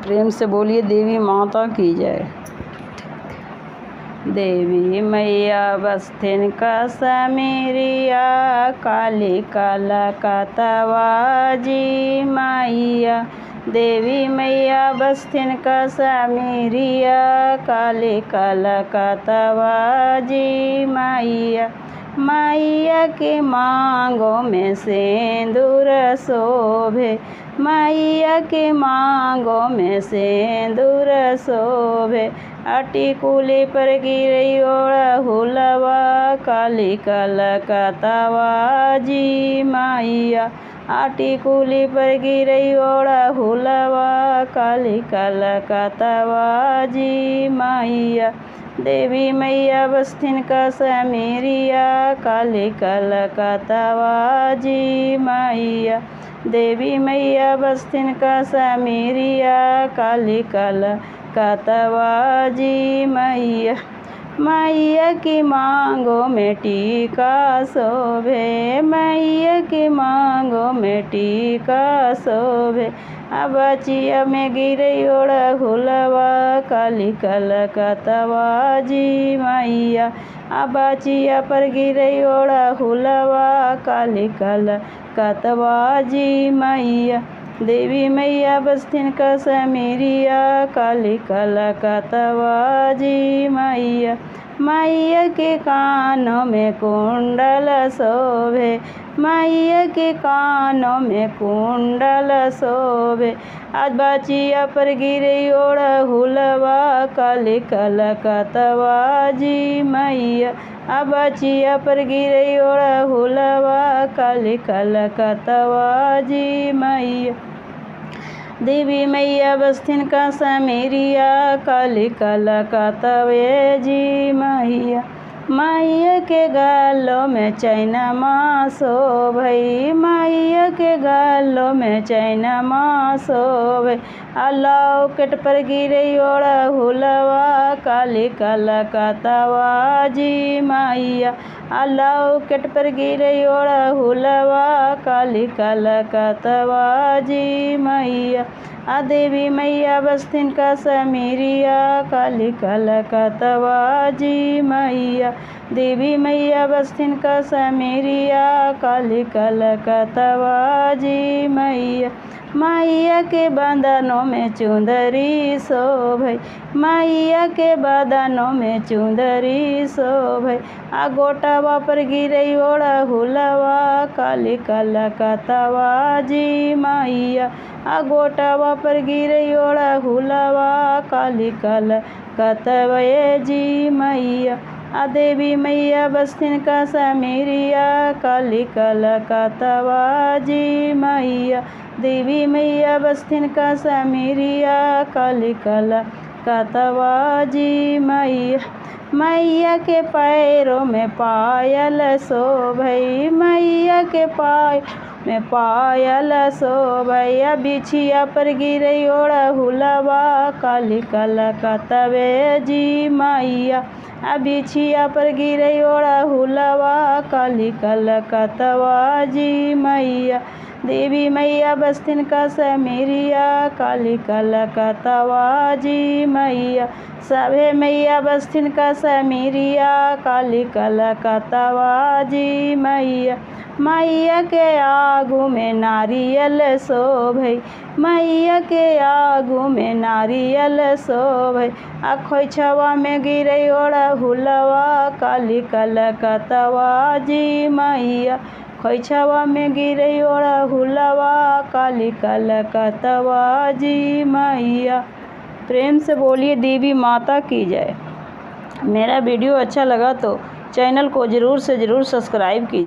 प्रेम से बोलिए देवी माता की जय। देवी मैया बस्थिन का समीरिया, काली काला कातवाजी मैया। देवी मैया बस्थिन का समीरिया, काली काला कातवाजी मैया। मैया के मांगों में सिंदूर शोभे, मैया के मांगों में सिंदूर शोभे। अटी कुली पर गिरई ओढ़हुलवा, काली काला कातवाजी मैया। आटी कुली पर गिरई ओढ़हुलवा, काली काला कातवाजी मैया। देवी मैया बस्थिन का समीरिया, काली काला कातवाजी मैया। देवी मैया बस्थिन का समीरिया, काली काला कातवाजी मैया। मैया की मांगों में टीका शोभे, मैया की मांगों में टीका शोभे। बचिया में गिरई ओढ़हुलवा, काली काला कातवाजी मैया। बचिया पर गिरई ओढ़हुलवा, काली काला कातवाजी मैया। देवी मैया बस्थिन का समीरिया, काली काला कातवाजी मैया। मैया के कानों में कुंडल शोभे, मैया के कानों में कुंडल शोभे। आज बचिया पर गिरई ओढ़हुलवा, काली काला कातवाजी मैया। बचिया पर गिरई ओढ़हुलवा, काली काला कातवाजी मैया। देवी मैया बस्थिन का समीरिया, काली काला कातवाजी मैया। मैया के गालों में चैनमा शोभे, मैया के गालों में चैनमा शोभे। लॉकेट पर गिरई ओढ़हुलवा, काली काला कातवाजी मैया। लॉकेट पर गिरई ओढ़हुलवा, काली काला कातवाजी मैया। देवी मैया बस्थिन का समीरिया, काली काला कातवाजी मैया। देवी मैया बस्थिन का समीरिया, काली काला कातवाजी मैया। मैया के बंधनों में चुंदरी शोभे, मैया के बंधनों में चुंदरी शोभे। गोटवा पर गिरई ओढ़हुलवा, काली काला कातवाजी मैया। गोटवा पर गिरई ओढ़हुलवा, काली काला कातवाजी मैया। देवी मैया बस्थिन का समीरिया, काली काला कातवाजी मैया। देवी मैया बस्थिन का समीरिया, काली काला कातवाजी मैया। मैया के पैरों में पायल शोभे, मैया के पाय में पायल शोभे। बिछिया पर गिरई ओढ़हुलवा, काली काला कातवाजी मैया। बिछिया पर गिरई ओढ़हुलवा, काली काला कातवाजी मैया। देवी मैया बस्थिन का समीरिया, काली काला कातवाजी मैया। सभे मैया बस्थिन का समीरिया, काली काला कातवाजी मैया। मैया के आगू में नारियल शोभे, मैया के आगू में नारियल शोभे। खोइछवा में गिरई ओढ़हुलवा, काली काला कातवाजी मैया। खोइछवा में गिरई ओढ़हुलवा, काली काला कातवाजी मैया। प्रेम से बोलिए देवी माता की जय। मेरा वीडियो अच्छा लगा तो चैनल को ज़रूर से ज़रूर सब्सक्राइब कीजिए।